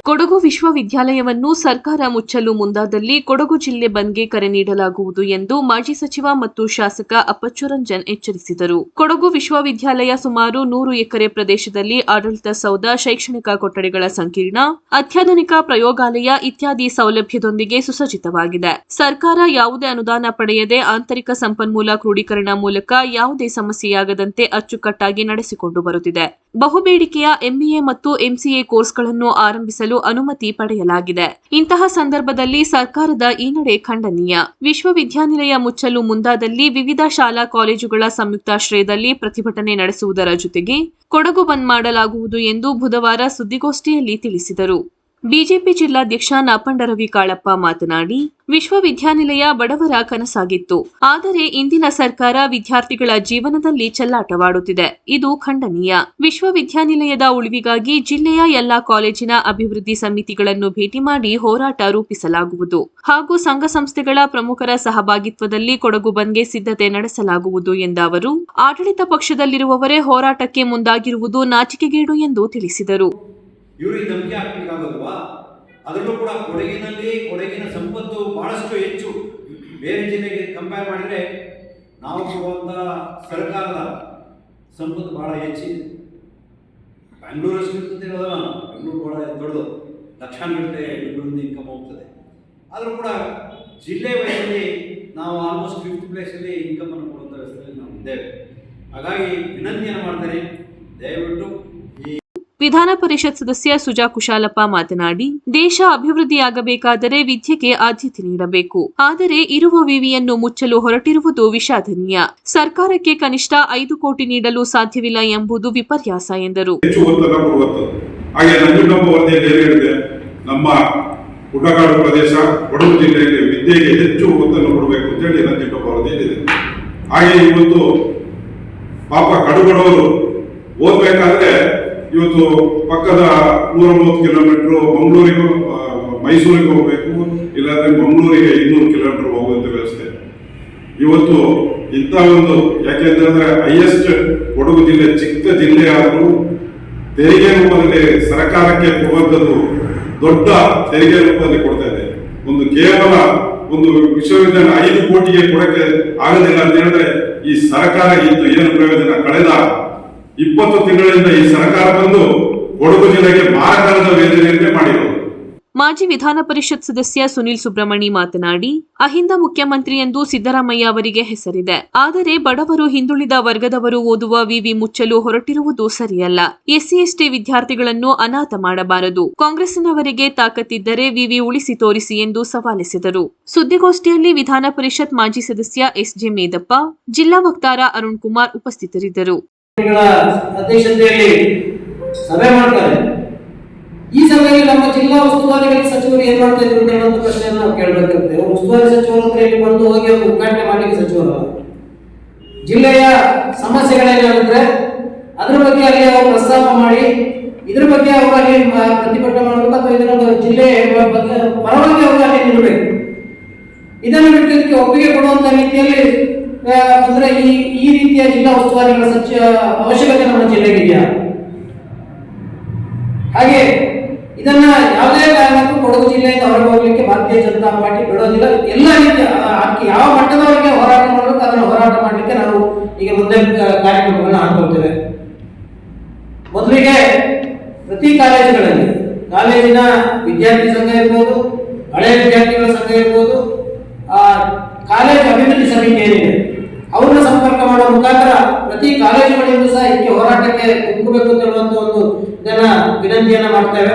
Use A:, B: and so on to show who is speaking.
A: ಕೊಡಗು ವಿಶ್ವವಿದ್ಯಾಲಯವನ್ನು ಸರ್ಕಾರ ಮುಚ್ಚಲು ಮುಂದಾದಲ್ಲಿ ಕೊಡಗು ಜಿಲ್ಲೆ ಬಂದ್ಗೆ ಕರೆ ನೀಡಲಾಗುವುದು ಎಂದು ಮಾಜಿ ಸಚಿವ ಮತ್ತು ಶಾಸಕ ಅಪ್ಪಚ್ಚು ರಂಜನ್ ಎಚ್ಚರಿಸಿದರು. ಕೊಡಗು ವಿಶ್ವವಿದ್ಯಾಲಯ ಸುಮಾರು 100 ಎಕರೆ ಪ್ರದೇಶದಲ್ಲಿ ಆಡಳಿತ ಸೌಧ, ಶೈಕ್ಷಣಿಕ ಕೊಠಡಿಗಳ ಸಂಕೀರ್ಣ, ಅತ್ಯಾಧುನಿಕ ಪ್ರಯೋಗಾಲಯ ಇತ್ಯಾದಿ ಸೌಲಭ್ಯದೊಂದಿಗೆ ಸುಸಜ್ಜಿತವಾಗಿದೆ. ಸರ್ಕಾರ ಯಾವುದೇ ಅನುದಾನ ಪಡೆಯದೆ ಆಂತರಿಕ ಸಂಪನ್ಮೂಲ ಕ್ರೋಢೀಕರಣ ಮೂಲಕ ಯಾವುದೇ ಸಮಸ್ಯೆಯಾಗದಂತೆ ಅಚ್ಚುಕಟ್ಟಾಗಿ ನಡೆಸಿಕೊಂಡು ಬರುತ್ತಿದೆ. ಬಹುಬೇಡಿಕೆಯ ಎಂಬಿಎ ಮತ್ತು ಎಂಸಿಎ ಕೋರ್ಸ್ಗಳನ್ನು ಆರಂಭಿಸಲು ಅನುಮತಿ ಪಡೆಯಲಾಗಿದೆ. ಇಂತಹ ಸಂದರ್ಭದಲ್ಲಿ ಸರ್ಕಾರದ ಈ ನಡೆ ಖಂಡನೀಯ. ವಿಶ್ವವಿದ್ಯಾನಿಲಯ ಮುಚ್ಚಲು ಮುಂದಾದಲ್ಲಿ ವಿವಿಧ ಶಾಲಾ ಕಾಲೇಜುಗಳ ಸಂಯುಕ್ತಾಶ್ರಯದಲ್ಲಿ ಪ್ರತಿಭಟನೆ ನಡೆಸುವುದರ ಜೊತೆಗೆ ಕೊಡಗು ಬಂದ್ ಮಾಡಲಾಗುವುದು ಎಂದು ಬುಧವಾರ ಸುದ್ದಿಗೋಷ್ಠಿಯಲ್ಲಿ ತಿಳಿಸಿದರು. ಬಿಜೆಪಿ ಜಿಲ್ಲಾಧ್ಯಕ್ಷ ನಾಪಂಡ ರವಿ ಕಾಳಪ್ಪ ಮಾತನಾಡಿ, ವಿಶ್ವವಿದ್ಯಾನಿಲಯ ಬಡವರ ಕನಸಾಗಿತ್ತು. ಆದರೆ ಇಂದಿನ ಸರ್ಕಾರ ವಿದ್ಯಾರ್ಥಿಗಳ ಜೀವನದಲ್ಲಿ ಚೆಲ್ಲಾಟವಾಡುತ್ತಿದೆ. ಇದು ಖಂಡನೀಯ. ವಿಶ್ವವಿದ್ಯಾನಿಲಯದ ಉಳಿವಿಗಾಗಿ ಜಿಲ್ಲೆಯ ಎಲ್ಲಾ ಕಾಲೇಜಿನ ಅಭಿವೃದ್ಧಿ ಸಮಿತಿಗಳನ್ನು ಭೇಟಿ ಮಾಡಿ ಹೋರಾಟ ರೂಪಿಸಲಾಗುವುದು ಹಾಗೂ ಸಂಘ ಸಂಸ್ಥೆಗಳ ಪ್ರಮುಖರ ಸಹಭಾಗಿತ್ವದಲ್ಲಿ ಕೊಡಗು ಬಂದ್ಗೆ ಸಿದ್ಧತೆ ನಡೆಸಲಾಗುವುದು ಎಂದ ಅವರು, ಆಡಳಿತ ಪಕ್ಷದಲ್ಲಿರುವವರೇ ಹೋರಾಟಕ್ಕೆ ಮುಂದಾಗಿರುವುದು ನಾಚಿಕೆಗೇಡು ಎಂದು ತಿಳಿಸಿದರು.
B: ಇವರಿಗೆ ನಂಬಿಕೆ ಹಾಕಲಿಕ್ಕಾಗಲ್ವಾ? ಅದರಲ್ಲೂ ಕೂಡ ಕೊಡಗಿನ ಸಂಪತ್ತು ಬಹಳಷ್ಟು ಹೆಚ್ಚು. ಬೇರೆ ಜಿಲ್ಲೆಗೆ ಕಂಪೇರ್ ಮಾಡಿದರೆ ನಾವು ಕೊಡುವಂಥ ಸರ್ಕಾರದ ಸಂಪತ್ತು ಬಹಳ ಹೆಚ್ಚಿದೆ. ಬೆಂಗಳೂರಷ್ಟು ಇರ್ತದೆ ಹೇಳೋದಲ್ಲ, ಬೆಂಗಳೂರು ಬಹಳ ದೊಡ್ಡದು, ಲಕ್ಷಾನುಗಟ್ಟಲೆ ಬೆಂಗಳೂರಿಂದ ಇನ್ಕಮ್ ಹೋಗ್ತದೆ. ಆದರೂ ಕೂಡ ಜಿಲ್ಲೆ ವೈಸಲ್ಲಿ ನಾವು ಆಲ್ಮೋಸ್ಟ್ 5th ಪ್ಲೇಸಲ್ಲಿ ಇನ್ಕಮನ್ನು ಕೊಡುವಂಥ ವ್ಯವಸ್ಥೆಯಲ್ಲಿ ನಾವು ಇದ್ದೇವೆ. ಹಾಗಾಗಿ ವಿನಂತಿಯನ್ನು ಮಾಡ್ತೇನೆ, ದಯವಿಟ್ಟು
A: ವಿಧಾನ ಪರಿಷತ್ ಸದಸ್ಯ ಸುಜಾ ಕುಶಾಲಪ್ಪ ಮಾತನಾಡಿ, ದೇಶ ಅಭಿವೃದ್ಧಿಯಾಗಬೇಕಾದರೆ ವಿದ್ಯೆಗೆ ಆದ್ಯತೆ ನೀಡಬೇಕು. ಆದರೆ ಇರುವ ವಿವಿಯನ್ನು ಮುಚ್ಚಲು ಹೊರಟಿರುವುದು ವಿಷಾದನೀಯ. ಸರ್ಕಾರಕ್ಕೆ ಕನಿಷ್ಠ 5 ಕೋಟಿ ನೀಡಲು ಸಾಧ್ಯವಿಲ್ಲ ಎಂಬುದು ವಿಪರ್ಯಾಸ ಎಂದರು.
C: ನಮ್ಮ ಗುಡ್ಡಗಾಡು ಪ್ರದೇಶ ಕೊಡಗು ಜಿಲ್ಲೆಯಲ್ಲಿ ವಿದ್ಯೆಗೆ ಹೆಚ್ಚು ಒತ್ತನ್ನು ಕೊಡಬೇಕು ಅಂತ ಹೇಳಿ ನಂಜುಂಡಪ್ಪ ವರದಿಯಲ್ಲಿದೆ. ಹಾಗೆ ಇವತ್ತು ಪಾಪ ಕಡುಬಡವರು ಓದಬೇಕಾದ್ರೆ ಇವತ್ತು ಪಕ್ಕದ 130 ಕಿಲೋಮೀಟರ್ ಮಂಗಳೂರಿಗೂ ಮೈಸೂರಿಗೆ ಹೋಗಬೇಕು, ಇಲ್ಲಾಂದ್ರೆ ಮಂಗಳೂರಿಗೆ 200 ಕಿಲೋಮೀಟರ್ ಹೋಗುವಂತ ವ್ಯವಸ್ಥೆ ಇವತ್ತು ಇಂಥ ಒಂದು. ಯಾಕೆಂತಂದ್ರೆ ಹೈಯೆಸ್ಟ್ ಕೊಡಗು ಜಿಲ್ಲೆ ಚಿಕ್ಕ ಜಿಲ್ಲೆ ಆದರೂ ತೆರಿಗೆ ರೂಪದಲ್ಲಿ ಸರ್ಕಾರಕ್ಕೆ ಕೊಡುವಂಥದ್ದು ದೊಡ್ಡ ತೆರಿಗೆ ರೂಪದಲ್ಲಿ ಕೊಡ್ತಾ ಇದೆ. ಒಂದು ಕೇವಲ ಒಂದು ವಿಶ್ವವಿದ್ಯಾಲಯ 5 ಕೋಟಿಗೆ ಕೊಡಕ್ಕೆ ಆಗದಿಲ್ಲ ಅಂತ ಹೇಳಿದ್ರೆ ಈ ಸರ್ಕಾರ ಇತ್ತು ಏನು ಪ್ರಯೋಜನ? ಕಳೆದ 20 ತಿಂಗಳಿಂದ ಈ ಸರ್ಕಾರ ಬಂದು ಕೊಡಗು ಜಿಲ್ಲೆಗೆ ಮಾರಕರದ ವೇದನೆಯಂತೆ ಮಾಡಿರೋದು.
A: ಮಾಜಿ ವಿಧಾನ ಪರಿಷತ್ ಸದಸ್ಯ ಸುನಿಲ್ ಸುಬ್ರಹ್ಮಣಿ ಮಾತನಾಡಿ, ಅಹಿಂದ ಮುಖ್ಯಮಂತ್ರಿ ಎಂದು ಸಿದ್ದರಾಮಯ್ಯ ಅವರಿಗೆ ಹೆಸರಿದೆ. ಆದರೆ ಬಡವರು, ಹಿಂದುಳಿದ ವರ್ಗದವರು ಓದುವ ವಿವಿ ಮುಚ್ಚಲು ಹೊರಟಿರುವುದು ಸರಿಯಲ್ಲ. ಎಸ್ಸಿ ಎಸ್ಟಿ ವಿದ್ಯಾರ್ಥಿಗಳನ್ನು ಅನಾಥ ಮಾಡಬಾರದು. ಕಾಂಗ್ರೆಸ್ಸಿನವರಿಗೆ ತಾಕತ್ತಿದ್ದರೆ ವಿವಿ ಉಳಿಸಿ ತೋರಿಸಿ ಎಂದು ಸವಾಲೆಸೆದರು. ಸುದ್ದಿಗೋಷ್ಠಿಯಲ್ಲಿ ವಿಧಾನ ಪರಿಷತ್ ಮಾಜಿ ಸದಸ್ಯ ಎಸ್ಜೆ ಮೇದಪ್ಪ, ಜಿಲ್ಲಾ ವಕ್ತಾರ ಅರುಣ್ ಕುಮಾರ್ ಉಪಸ್ಥಿತರಿದ್ದರು.
D: ಅಧ್ಯಕ್ಷತೆಯಲ್ಲಿ ಸಭೆ ಮಾಡ್ತಾರೆ. ಈ ಸಭೆಯಲ್ಲಿ ನಮ್ಮ ಜಿಲ್ಲಾ ಉಸ್ತುವಾರಿ ಸಚಿವರು ಏನ್ ಮಾಡ್ತಾ ಇದ್ರು ಅಂತ ಹೇಳುವಂತ ಪ್ರಶ್ನೆಯನ್ನು ನಾವು ಕೇಳಬೇಕಾಗುತ್ತೆ. ಉಸ್ತುವಾರಿ ಸಚಿವರು ಅಂದ್ರೆ ಇಲ್ಲಿ ಬಂದು ಹೋಗಿ ಅವರು ಉದ್ಘಾಟನೆ ಮಾಡಲಿಕ್ಕೆ ಸಚಿವರು ಜಿಲ್ಲೆಯ ಸಮಸ್ಯೆಗಳೇನಾಗುತ್ತೆ ಅದ್ರ ಬಗ್ಗೆ ಅಲ್ಲಿ ಅವರು ಪ್ರಸ್ತಾಪ ಮಾಡಿ ಇದ್ರ ಬಗ್ಗೆ ಅವರು ಅಲ್ಲಿ ಪ್ರತಿಭಟನೆ ಮಾಡಬೇಕು ಅಥವಾ ಇದರ ಜಿಲ್ಲೆ ಪರವಾಗಿ ಅವರು ಅಲ್ಲಿ ನಿಲ್ಲಬೇಕು. ಇದನ್ನು ಬಿಟ್ಟು ಇದಕ್ಕೆ ಒಪ್ಪಿಗೆ ಕೊಡುವಂತ ರೀತಿಯಲ್ಲಿ ಅಂದ್ರೆ ಈ ರೀತಿಯ ಜಿಲ್ಲಾ ಉಸ್ತುವಾರಿಗಳ ಅವಶ್ಯಕತೆ ನಮ್ಮ ಜಿಲ್ಲೆಗೆ ಇದೆಯಾ? ಹಾಗೆ ಇದನ್ನ ಯಾವುದೇ ಕಾರಣಕ್ಕೂ ಕೊಡಗು ಜಿಲ್ಲೆಯಿಂದ ಹೊರಗೆ ಹೋಗ್ಲಿಕ್ಕೆ ಭಾರತೀಯ ಜನತಾ ಪಾರ್ಟಿ ಬಿಡೋದಿಲ್ಲ. ಎಲ್ಲ ರೀತಿಯ ಯಾವ ಮಟ್ಟದವರೆಗೆ ಹೋರಾಟ ಮಾಡಬೇಕು ಅದನ್ನು ಹೋರಾಟ ಮಾಡಲಿಕ್ಕೆ ನಾವು ಈಗ ಮುಂದೆ ಕಾರ್ಯಕ್ರಮಗಳನ್ನು ಹಾಕೊಳ್ತೇವೆ. ಮೊದಲಿಗೆ ಪ್ರತಿ ಕಾಲೇಜಿನ ವಿದ್ಯಾರ್ಥಿ ಸಂಘ ಇರ್ಬೋದು, ಹಳೆಯ ವಿದ್ಯಾರ್ಥಿಗಳ ಸಂಘ ಇರ್ಬೋದು, ಕಾಲೇಜು ಅಭಿವೃದ್ಧಿ ಸಮಿತಿ ಏನಿದೆ ಅವ್ರನ್ನ ಸಂಪರ್ಕ ಮಾಡುವ ಮುಖಾಂತರ ಪ್ರತಿ ಕಾಲೇಜುಗಳಿಂದ ಸಹ ಇದಕ್ಕೆ ಹೋರಾಟಕ್ಕೆ ಕುಗ್ಗಬೇಕು ಅಂತ ಹೇಳುವಂತ ಒಂದು ಇದನ್ನ ವಿನಂತಿಯನ್ನ ಮಾಡ್ತೇವೆ.